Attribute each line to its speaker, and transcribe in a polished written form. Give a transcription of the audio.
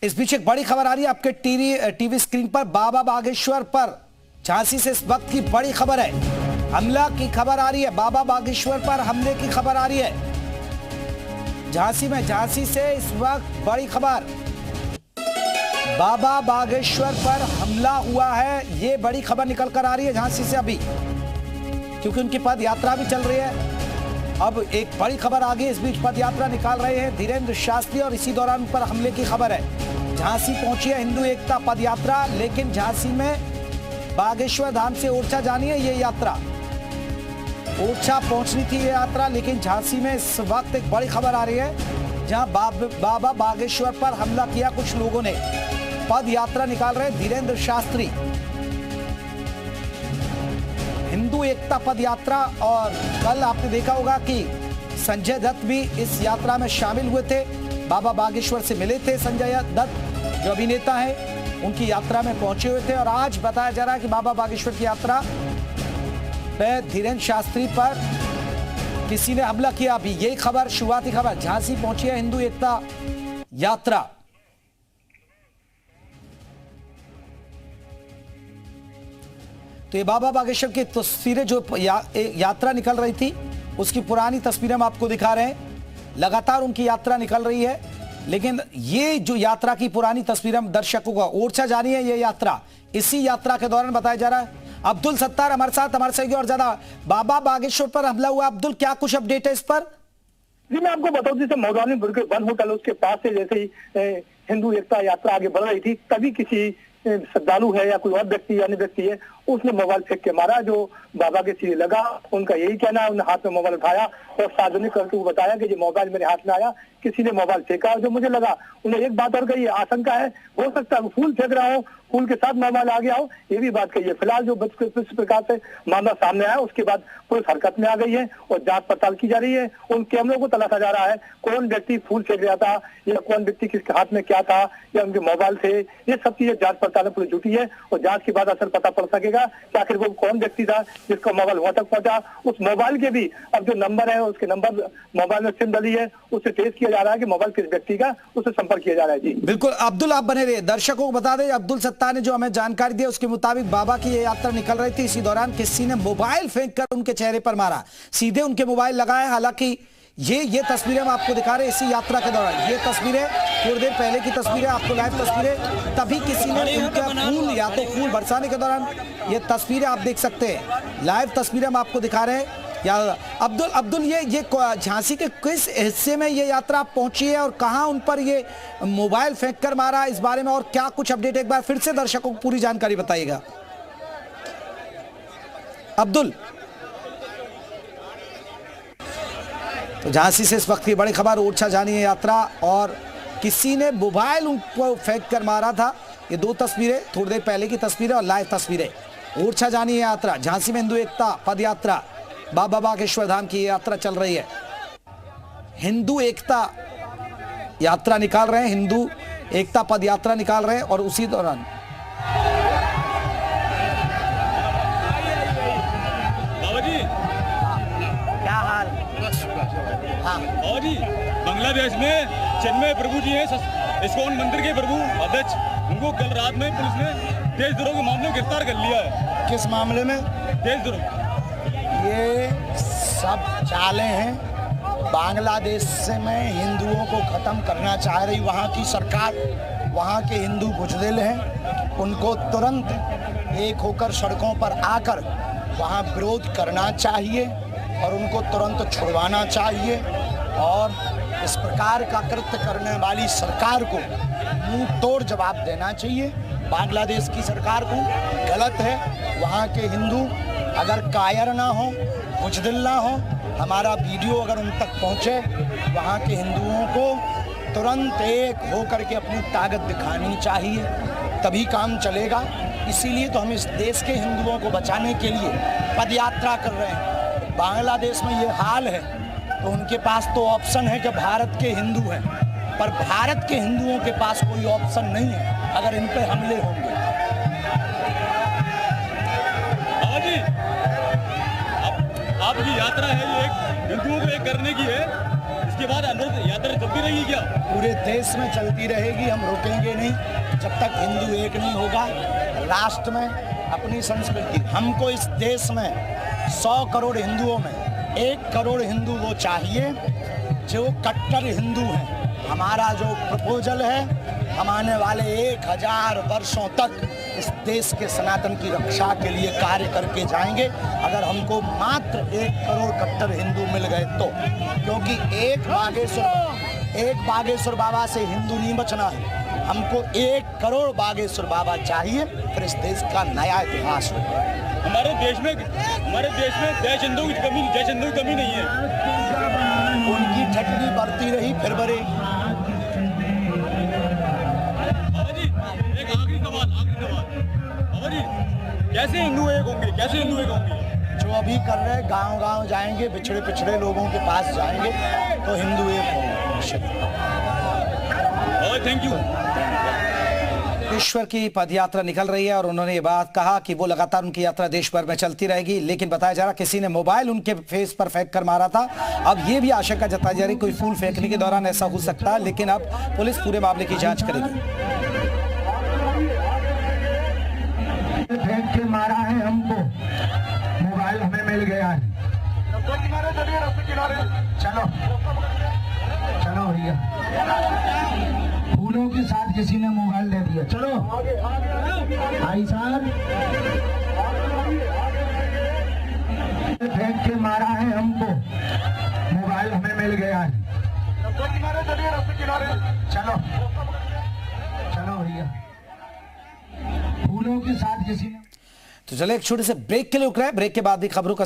Speaker 1: इस बीच एक बड़ी खबर आ रही है आपके टीवी स्क्रीन पर। बाबा बागेश्वर पर झांसी से इस वक्त की बड़ी खबर है, हमला की खबर आ रही है। बाबा बागेश्वर पर हमले की खबर आ रही है झांसी से इस वक्त बड़ी खबर। बाबा बागेश्वर पर हमला हुआ है, ये बड़ी खबर निकल कर आ रही है झांसी से अभी, क्योंकि उनकी पद यात्रा भी चल रही है। अब एक बड़ी खबर आ गई, इस बीच पद यात्रा निकाल रहे हैं धीरेन्द्र शास्त्री और इसी दौरान उन पर हमले की खबर है। झांसी पहुंची है हिंदू एकता पद यात्रा, लेकिन झांसी में बागेश्वर धाम से ओरछा जानी है ये यात्रा। ओरछा पहुंचनी थी ये यात्रा, लेकिन झांसी में इस वक्त एक बड़ी खबर आ रही है, जहां बाबा बागेश्वर पर हमला किया कुछ लोगों ने। पद यात्रा निकाल रहे धीरेन्द्र शास्त्री, हिंदू एकता पद यात्रा। और कल आपने देखा होगा कि संजय दत्त भी इस यात्रा में शामिल हुए थे, बाबा बागेश्वर से मिले थे। संजय दत्त जो अभिनेता है उनकी यात्रा में पहुंचे हुए थे, और आज बताया जा रहा है कि बाबा बागेश्वर की यात्रा पे धीरेन्द्र शास्त्री पर किसी ने हमला किया। अभी यही खबर, शुरुआती खबर, झांसी पहुंची है हिंदू एकता यात्रा। तो ये बाबा बागेश्वर की तस्वीरें जो यात्रा निकल रही थी उसकी पुरानी तस्वीरें हम आपको दिखा रहे हैं। लगातार उनकी यात्रा निकल रही है, लेकिन ये जो यात्रा की पुरानी तस्वीरें हम दर्शकों का, ओरछा जानी है ये यात्रा। इसी यात्रा के दौरान बताया जा रहा है अब्दुल सत्तार हमारे साथ, हमारे सहयोगी और ज्यादा। बाबा बागेश्वर पर हमला हुआ, अब्दुल क्या कुछ अपडेट है इस पर?
Speaker 2: जी मैं आपको बताऊं, जैसे मौदानी वन होटल उसके पास से जैसे ही हिंदू एकता यात्रा आगे बढ़ रही थी, तभी किसी श्रद्धालु है या कोई और व्यक्ति अन्य व्यक्ति है, उसने मोबाइल फेंक के मारा, जो बाबा के सिरे लगा। उनका यही कहना है, उन्होंने हाथ में मोबाइल उठाया और सार्वजनिक करके वो बताया कि ये मोबाइल मेरे हाथ में आया, किसी ने मोबाइल फेंका और जो मुझे लगा। उन्हें एक बात और कही, आशंका है हो सकता है फूल फेंक रहा हो, फूल के साथ मोबाइल आ गया हो, ये भी बात कही है। फिलहाल जो इस प्रकार से मामला सामने आया उसके बाद पुलिस हरकत में आ गई है और जांच पड़ताल की जा रही है। उन कैमरों को तलाशा जा रहा है, कौन व्यक्ति फूल फेंक रहा था या कौन व्यक्ति किसके हाथ में क्या था या उनके मोबाइल थे, ये सब चीजें जांच पड़ताल में पुलिस जुटी है और जांच के बाद असर पता पड़ सकेगा कि आखिर वो कौन व्यक्ति था जिसका मोबाइल वहां तक पहुंचा। उस मोबाइल के भी अब जो नंबर है, उसके नंबर मोबाइल में सिम डली है, उससे ट्रेस किया जा रहा है कि मोबाइल किस व्यक्ति का, उससे संपर्क किया जा रहा है। जी
Speaker 1: बिल्कुल अब्दुल, आप बने रहिए। दर्शकों को बता दें, अब्दुल सत्तार ने जो हमें जानकारी दी उसके मुताबिक बाबा की ये यात्रा निकल रही थी, इसी दौरान किसी ने मोबाइल फेंककर उनके चेहरे पर मारा, सीधे उनके मोबाइल लगाए। हालांकि ये तस्वीरें हम आपको दिखा रहे हैं इसी यात्रा के दौरान। ये तस्वीरें थोड़ी देर पहले की तस्वीरें, आपको लाइव तस्वीरें, तभी किसी ने उनका फूल या तो फूल बरसाने के दौरान ये तस्वीरें आप देख सकते हैं। लाइव तस्वीरें हम आपको दिखा रहे हैं। या अब्दुल ये झांसी के किस हिस्से में ये यात्रा पहुंची है और कहां उन पर ये मोबाइल फेंक कर मारा, इस बारे में और क्या कुछ अपडेट, एक बार फिर से दर्शकों को पूरी जानकारी बताइएगा अब्दुल। तो झांसी से इस वक्त की बड़ी खबर, ओरछा जानी है यात्रा और किसी ने मोबाइल उनको फेंक कर मारा था। ये दो तस्वीरें, थोड़ी देर पहले की तस्वीरें और लाइव तस्वीरें। ओरछा जानी है यात्रा, झांसी में हिंदू एकता पद यात्रा, बाबा बागेश्वर धाम की यात्रा चल रही है। हिंदू एकता यात्रा निकाल रहे हैं, हिंदू एकता पद यात्रा निकाल रहे हैं और उसी दौरान
Speaker 2: क्या हाल?
Speaker 3: हाँ जी, बांग्लादेश में चिन्मय प्रभु जी हैं, इस्कॉन मंदिर के प्रभु अध्यक्ष, उनको कल रात में पुलिस ने देशद्रोह के मामले में गिरफ्तार कर लिया है।
Speaker 4: किस मामले में?
Speaker 3: देशद्रोह।
Speaker 4: ये सब चालें हैं, बांग्लादेश से में हिंदुओं को ख़त्म करना चाह रही वहाँ की सरकार। वहाँ के हिंदू बुजदिल हैं, उनको तुरंत एक होकर सड़कों पर आकर वहाँ विरोध करना चाहिए और उनको तुरंत छुड़वाना चाहिए और इस प्रकार का कृत्य करने वाली सरकार को मुंह तोड़ जवाब देना चाहिए। बांग्लादेश की सरकार को गलत है, वहाँ के हिंदू अगर कायर ना हो, बुजदिल ना हो, हमारा वीडियो अगर उन तक पहुँचे, वहाँ के हिंदुओं को तुरंत एक होकर के अपनी ताकत दिखानी चाहिए, तभी काम चलेगा। इसीलिए तो हम इस देश के हिंदुओं को बचाने के लिए पद यात्रा कर रहे हैं। बांग्लादेश में ये हाल है तो उनके पास तो ऑप्शन है कि भारत के हिंदू हैं, पर भारत के हिंदुओं के पास कोई ऑप्शन नहीं है अगर इन पे हमले होंगे।
Speaker 3: आपकी यात्रा है, ये एक हिंदुओं को एक करने की है, इसकी इसके बाद अंदर यात्रा चलती रहेगी क्या?
Speaker 4: पूरे देश में चलती रहेगी, हम रुकेंगे नहीं जब तक हिंदू एक नहीं होगा। राष्ट्र में अपनी संस्कृति, हमको इस देश में 100 करोड़ हिंदुओं में 1 करोड़ हिंदू वो चाहिए जो कट्टर हिंदू हैं। हमारा जो प्रपोजल है, हम आने वाले 1000 वर्षों तक इस देश के सनातन की रक्षा के लिए कार्य करके जाएंगे। अगर हमको मात्र 1 करोड़ कट्टर हिंदू मिल गए तो, क्योंकि एक बागेश्वर बाबा से हिंदू नहीं बचना है, हमको 1 करोड़ बागेश्वर बाबा चाहिए, फिर इस देश का नया इतिहास हो।
Speaker 3: हमारे देश में जय हिंदू की कमी नहीं है।
Speaker 4: उनकी ठटनी बढ़ती रही, फिर बढ़ेगी।
Speaker 3: बाबा जी, एक आखिरी सवाल बाबा जी, कैसे हिंदू एक होंगे?
Speaker 4: जो अभी कर रहे हैं, गांव-गांव जाएंगे, पिछड़े लोगों के पास जाएंगे तो हिंदू एक होंगे।
Speaker 3: Thank you.
Speaker 1: ईश्वर की पदयात्रा निकल रही है और उन्होंने ये बात कहा कि वो लगातार उनकी यात्रा देश भर में चलती रहेगी, लेकिन बताया जा रहा किसी ने मोबाइल उनके फेस पर फेंक कर मारा था। अब ये भी आशंका जताई जा रही कोई फूल फेंकने के दौरान ऐसा हो सकता है, लेकिन अब पुलिस पूरे मामले की जांच करेगी।
Speaker 5: फेंक के मारा है हमको, मोबाइल हमें मिल गया है। चलो भैया, फूलों के साथ किसी ने मोबाइल दे दिया। चलो भाई साहब, फेंक के मारा है हमको, मोबाइल हमें मिल गया है। चलो भैया, फूलों के साथ किसी ने।
Speaker 1: तो चले एक छोटे से ब्रेक के लिए रुक रहे हैं, ब्रेक के बाद भी खबरों का